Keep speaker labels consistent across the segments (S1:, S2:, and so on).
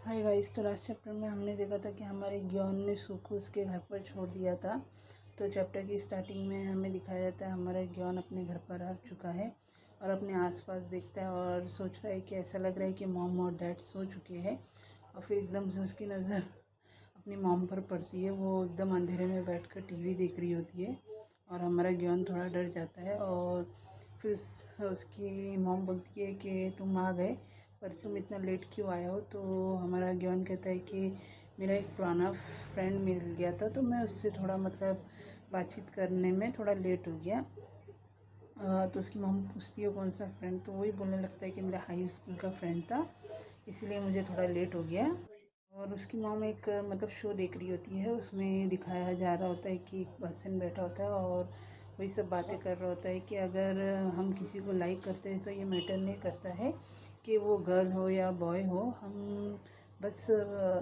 S1: Hi guys. तो last chapter में हमने देखा था कि हमारे ग्योन ने सुकु उसके घर पर छोड़ दिया था। तो चैप्टर की स्टार्टिंग में हमें दिखाया जाता है हमारा ग्योन अपने घर पर आ चुका है और अपने आसपास देखता है और सोच रहा है कि ऐसा लग रहा है कि मॉम और डैड सो चुके हैं। और फिर एकदम से उसकी नज़र अपनी मॉम पर पड़ती है। वो एकदम अंधेरे में बैठकर टीवी देख रही होती है और हमारा ग्योन थोड़ा डर जाता है। और फिर उसकी मॉम बोलती है कि तुम आ गए, पर तुम इतना लेट क्यों आए हो। तो हमारा ज्ञान कहता है कि मेरा एक पुराना फ्रेंड मिल गया था, तो मैं उससे थोड़ा मतलब बातचीत करने में थोड़ा लेट हो गया। तो उसकी मॉम पूछती है कौन सा फ्रेंड, तो वही बोलने लगता है कि मेरा हाई स्कूल का फ्रेंड था, इसलिए मुझे थोड़ा लेट हो गया। और उसकी मॉम एक मतलब शो देख रही होती है, उसमें दिखाया जा रहा होता है कि एक पर्सन बैठा होता है और वही सब बातें कर रहा होता है कि अगर हम किसी को लाइक करते हैं तो ये मैटर नहीं करता है कि वो गर्ल हो या बॉय हो, हम बस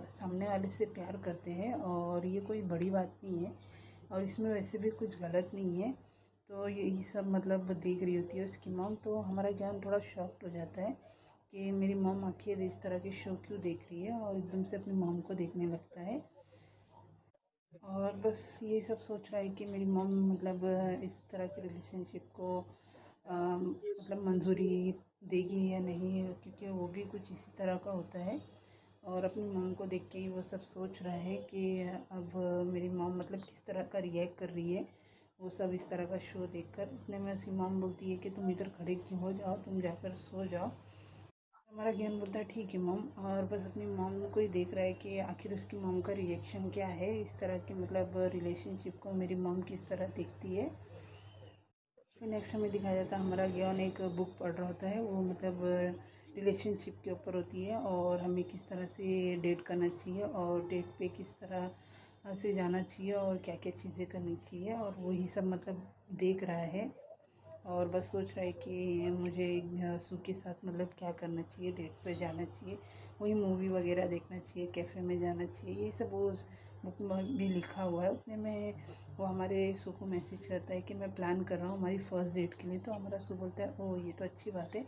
S1: सामने वाले से प्यार करते हैं और ये कोई बड़ी बात नहीं है और इसमें वैसे भी कुछ गलत नहीं है। तो यही सब मतलब देख रही होती है उसकी मॉम। तो हमारा ज्ञान थोड़ा शॉक्ड हो जाता है कि मेरी मॉम आखिर इस तरह के शो क्यों देख रही है, और एकदम से अपनी मॉम को देखने लगता है और बस ये सब सोच रहा है कि मेरी मॉम मतलब इस तरह के रिलेशनशिप को मतलब मंजूरी देगी या नहीं, क्योंकि वो भी कुछ इसी तरह का होता है। और अपनी मॉम को देख के ही वो सब सोच रहा है कि अब मेरी मॉम मतलब किस तरह का रिएक्ट कर रही है वो सब इस तरह का शो देखकर। इतने में उसकी मॉम बोलती है कि तुम इधर खड़े क्यों हो, जाओ तुम जाकर सो जाओ। हमारा ज्ञान बोलता है ठीक है मॉम, और बस अपनी मॉम को ही देख रहा है कि आखिर उसकी मॉम का रिएक्शन क्या है इस तरह की मतलब रिलेशनशिप को मेरी मॉम किस तरह देखती है। फिर नेक्स्ट हमें दिखाया जाता है हमारा ज्ञान एक बुक पढ़ रहा होता है, वो मतलब रिलेशनशिप के ऊपर होती है और हमें किस तरह से डेट करना चाहिए और डेट पे किस तरह से जाना चाहिए और क्या क्या चीज़ें करनी चाहिए, और वही सब मतलब देख रहा है और बस सोच रहा है कि मुझे सू के साथ मतलब क्या करना चाहिए, डेट पे जाना चाहिए, वही मूवी वगैरह देखना चाहिए, कैफ़े में जाना चाहिए, ये सब वो उस बुक में भी लिखा हुआ है। उतने में वो हमारे सू को मैसेज करता है कि मैं प्लान कर रहा हूँ हमारी फ़र्स्ट डेट के लिए। तो हमारा सू बोलता है ओह ये तो अच्छी बात है।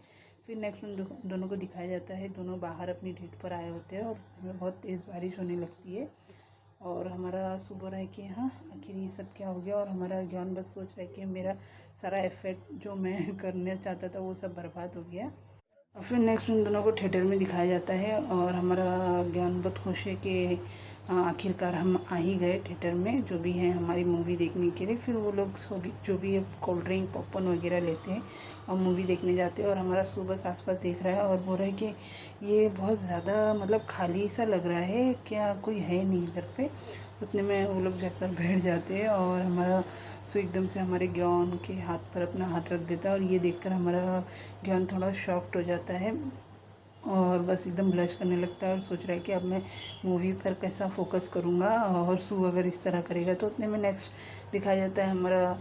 S1: फिर नेक्स्ट उन दोनों को दिखाया जाता है, दोनों बाहर अपनी डेट पर आए होते हैं और हमें बहुत तेज़ बारिश होने लगती है और हमारा सुबह रहा है कि हाँ आखिर ये सब क्या हो गया। और हमारा ज्ञान बस सोच रहा है कि मेरा सारा इफ़ेक्ट जो मैं करना चाहता था वो सब बर्बाद हो गया। और फिर नेक्स्ट उन दोनों को थिएटर में दिखाया जाता है और हमारा ज्ञान बहुत खुश है कि आखिरकार हम आ ही गए थिएटर में, जो भी है हमारी मूवी देखने के लिए। फिर वो लोग जो भी है कोल्ड ड्रिंक पॉपकॉर्न वगैरह लेते हैं और मूवी देखने जाते हैं और हमारा सुबह आसपास देख रहा है और बोल रहा है कि ये बहुत ज़्यादा मतलब खाली सा लग रहा है, क्या कोई है नहीं इधर पे। उतने में वो लोग जाकर बैठ जाते हैं और हमारा सो एकदम से हमारे ज्ञान के हाथ पर अपना हाथ रख देता है और ये देखकर हमारा ज्ञान थोड़ा शॉक्ड हो जाता है और बस एकदम ब्लश करने लगता है और सोच रहा है कि अब मैं मूवी पर कैसा फोकस करूँगा और सू अगर इस तरह करेगा तो। उतने में नेक्स्ट दिखाया जाता है हमारा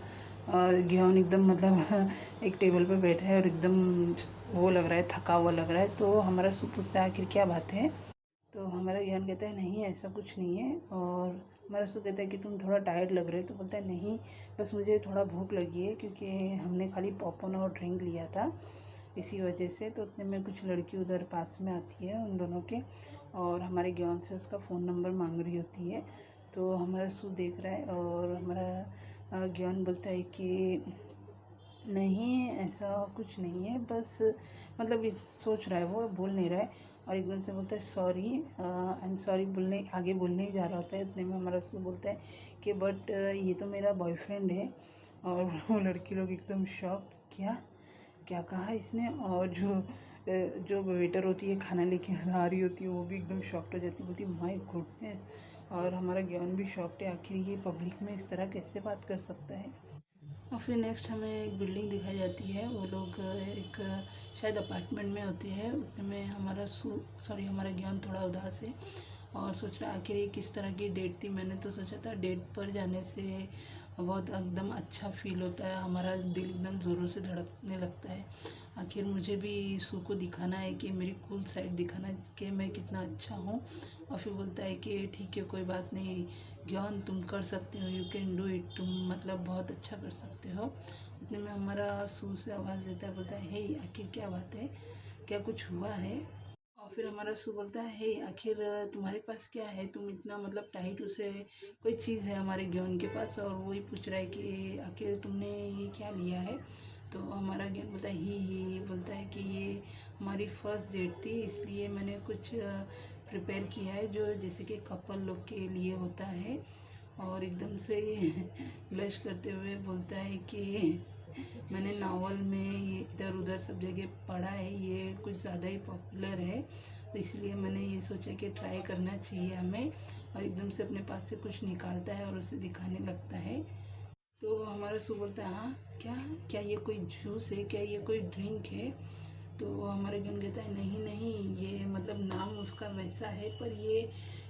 S1: ज्ञान एकदम मतलब एक टेबल पे बैठा है और एकदम वो लग रहा है, थका हुआ लग रहा है। तो हमारा सू पूछता है आखिर क्या बात है। तो हमारा ज्ञान कहता है नहीं ऐसा कुछ नहीं है। और हमारा सू कहता है कि तुम थोड़ा टायर्ड लग रहे हो। तो बोलता है नहीं, बस मुझे थोड़ा भूख लगी है क्योंकि हमने खाली पॉपकॉर्न और ड्रिंक लिया था इसी वजह से। तो उतने में कुछ लड़की उधर पास में आती है उन दोनों के और हमारे ज्ञान से उसका फ़ोन नंबर मांग रही होती है। तो हमारा सू देख रहा है और हमारा ज्ञान बोलता है कि नहीं ऐसा कुछ नहीं है, बस मतलब सोच रहा है, वो बोल नहीं रहा है। और एकदम से बोलता है सॉरी, आई एम सॉरी बोलने आगे बोलने ही जा रहा होता है। इतने में हमारा सू बोलता है कि बट ये तो मेरा बॉयफ्रेंड है। और वो लड़की लोग एकदम शॉक, क्या क्या कहा इसने। और जो वेटर होती है खाना लेके आ रही होती है वो भी एकदम शॉक्ड हो जाती है, बोलती है माय गुडनेस। और हमारा ज्ञान भी शॉक्ड है, आखिर ये पब्लिक में इस तरह कैसे बात कर सकता है। और फिर नेक्स्ट हमें एक बिल्डिंग दिखाई जाती है, वो लोग एक शायद अपार्टमेंट में होती है। उतने में हमारा ज्ञान थोड़ा उदास है और सोच रहा है आखिर ये किस तरह की डेट थी। मैंने तो सोचा था डेट पर जाने से बहुत एकदम अच्छा फील होता है, हमारा दिल एकदम ज़ोरों से धड़कने लगता है। आखिर मुझे भी सू को दिखाना है कि मेरी कूल साइड दिखाना है कि मैं कितना अच्छा हूँ। और फिर बोलता है कि ठीक है कोई बात नहीं ज्ञान, तुम कर सकते हो, यू कैन डू इट, तुम मतलब बहुत अच्छा कर सकते हो। उतने में हमारा सू से आवाज़ देता है, बोलता है हे आखिर क्या बात है, क्या कुछ हुआ है। और फिर हमारा सू बोलता है, हे आखिर तुम्हारे पास क्या है, तुम इतना मतलब टाइट उसे, कोई चीज़ है हमारे ज्ञान के पास, और वही पूछ रहा है कि आखिर तुमने ये क्या लिया है। तो हमारा ज्ञान बोलता है, ही बोलता है कि ये हमारी फर्स्ट डेट थी, इसलिए मैंने कुछ प्रिपेयर किया है जो जैसे कि कपल लोग के लिए होता है। और एकदम से ब्लश करते हुए बोलता है कि मैंने नावल में ये इधर उधर सब जगह पढ़ा है, ये कुछ ज़्यादा ही पॉपुलर है, तो इसलिए मैंने ये सोचा कि ट्राई करना चाहिए हमें। और एकदम से अपने पास से कुछ निकालता है और उसे दिखाने लगता है। तो हमारा सू बोलता है, हाँ क्या क्या ये कोई जूस है, क्या ये कोई ड्रिंक है। तो हमारे जन कहता है, नहीं नहीं, ये मतलब नाम उसका वैसा है, पर ये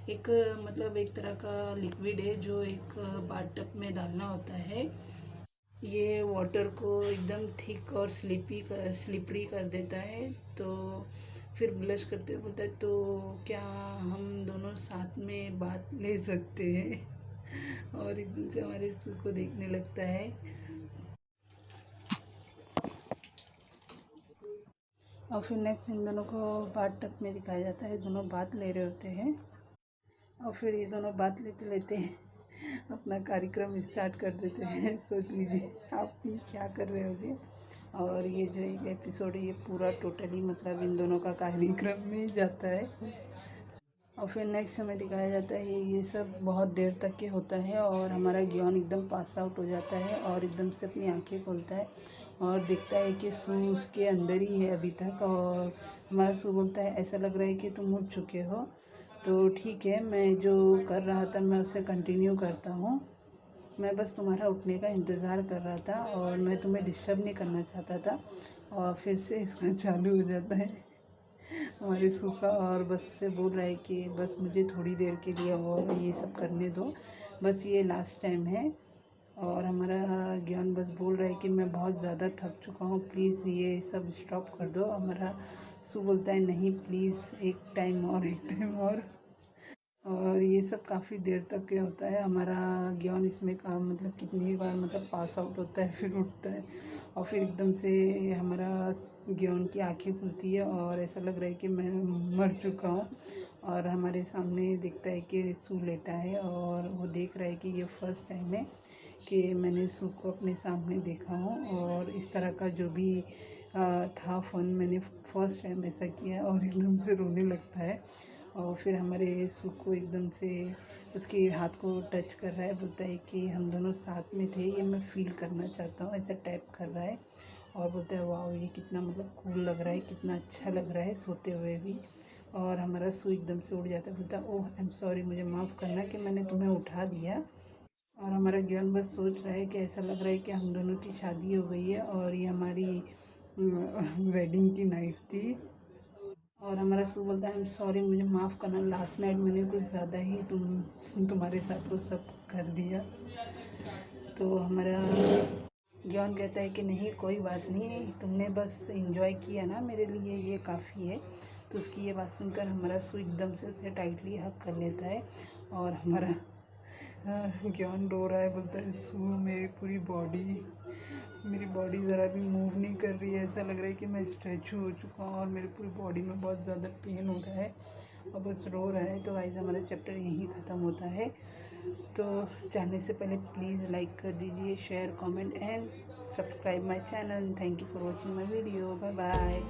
S1: एक मतलब एक तरह का लिक्विड है जो एक बाथटब में डालना होता है। ये वाटर को एकदम थिक और स्लिपरी कर देता है। तो फिर ब्लश करते हुए बोलता है, तो क्या हम दोनों साथ में बात ले सकते हैं। और एकदम से हमारे सू को देखने लगता है। और फिर नेक्स्ट इन दोनों को बाथटब में दिखाया जाता है, दोनों बात ले रहे होते हैं। और फिर ये दोनों बात लेते लेते अपना कार्यक्रम स्टार्ट कर देते हैं। सोच लीजिए आप भी क्या कर रहे होगे। और ये जो एक एपिसोड है ये पूरा टोटली मतलब इन दोनों का कार्यक्रम में ही जाता है। और फिर नेक्स्ट हमें दिखाया जाता है ये सब बहुत देर तक के होता है, और हमारा ज्ञान एकदम पास आउट हो जाता है और एकदम से अपनी आंखें खोलता है और दिखता है कि सू उसके अंदर ही है अभी तक। और हमारा सू बोलता है, ऐसा लग रहा है कि तुम उठ चुके हो, तो ठीक है, मैं जो कर रहा था मैं उसे कंटिन्यू करता हूँ। मैं बस तुम्हारा उठने का इंतज़ार कर रहा था और मैं तुम्हें डिस्टर्ब नहीं करना चाहता था। और फिर से इसका चालू हो जाता है हमारे सूखा, और बस उसे बोल रहा है कि बस मुझे थोड़ी देर के लिए और ये सब करने दो, बस ये लास्ट टाइम है। और हमारा ज्ञान बस बोल रहा है कि मैं बहुत ज़्यादा थक चुका हूँ, प्लीज़ ये सब स्टॉप कर दो। हमारा सू बोलता है, नहीं प्लीज़, एक टाइम और, एक टाइम और ये सब काफ़ी देर तक के होता है। हमारा ज्ञान इसमें का मतलब कितनी बार मतलब पास आउट होता है, फिर उठता है, और फिर एकदम से हमारा ज्ञान की आंखें खुलती है और ऐसा लग रहा है कि मैं मर चुका हूँ। और हमारे सामने दिखता है कि सू लेटा है और वो देख रहा है कि ये फर्स्ट टाइम है कि मैंने सू को अपने सामने देखा हूँ, और इस तरह का जो भी था फन, मैंने फर्स्ट टाइम ऐसा किया। और एकदम से रोने लगता है। और फिर हमारे सू को एकदम से उसके हाथ को टच कर रहा है, बोलता है कि हम दोनों साथ में थे, ये मैं फ़ील करना चाहता हूँ, ऐसा टैप कर रहा है। और बोलता है, वाह ये कितना मतलब कूल लग रहा है, कितना अच्छा लग रहा है सोते हुए भी। और हमारा सू एकदम से उड़ जाता है, बोलता है, ओह आई एम सॉरी, मुझे माफ़ करना कि मैंने तुम्हें उठा दिया। और हमारा ज्ञान बस सोच रहा है कि ऐसा लग रहा है कि हम दोनों की शादी हो गई है और ये हमारी वेडिंग की नाइट थी। और हमारा सू बोलता है, आई एम सॉरी, मुझे माफ़ करना, लास्ट नाइट मैंने कुछ ज़्यादा ही तुम्हारे साथ वो सब कर दिया। तो हमारा ज्ञान कहता है कि नहीं कोई बात नहीं, तुमने बस इंजॉय किया ना, मेरे लिए ये काफ़ी है। तो उसकी ये बात सुनकर हमारा सू एकदम से उसे टाइटली हग कर लेता है। और हमारा ज्ञान रो रहा है, बोलता है, सू मेरी बॉडी ज़रा भी मूव नहीं कर रही है, ऐसा लग रहा है कि मैं स्टैचू हो चुका हूँ और मेरी पूरी बॉडी में बहुत ज़्यादा पेन हो रहा है, और बस रो रहा है। तो गाइस हमारा चैप्टर यहीं ख़त्म होता है। तो जाने से पहले प्लीज़ लाइक कर दीजिए, share, comment and subscribe my channel. Thank you for watching my video. Bye bye.